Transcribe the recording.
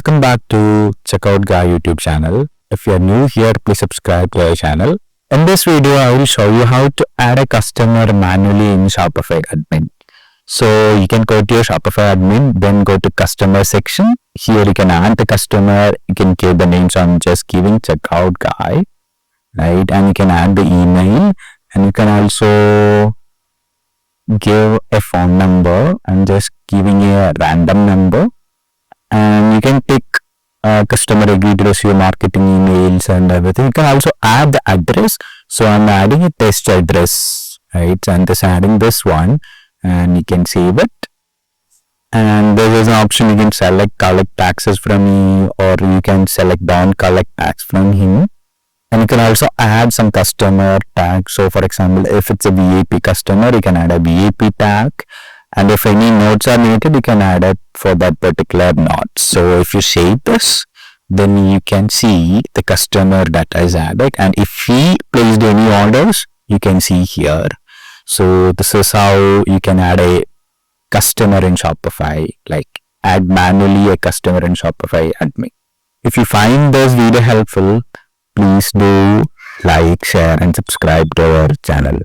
welcome back to Checkout Guy YouTube channel. If you are new here, please subscribe to our channel. In this video, I will show you how to add a customer manually in Shopify admin. So you can go to your Shopify admin, then go to customer section. Here you can add the customer, you can give the name, so I'm just giving Checkout Guy, right? And you can add the email, and you can also give a phone number. I'm just giving a random number. And you can pick customer agree to receive marketing emails and everything. You can also add the address. So I'm adding a test address, right? So I'm just adding this one, and you can save it. And there is an option you can select collect taxes from me, or you can select don't collect tax from him. And you can also add some customer tag. So for example, if it's a VIP customer, you can add a VIP tag. And if any notes are needed, you can add it for that particular note. So if you save this, then you can see the customer data is added. And if he placed any orders, you can see here. So this is how you can add a customer in Shopify, like add manually a customer in Shopify admin. If you find this video helpful, please do like, share and subscribe to our channel.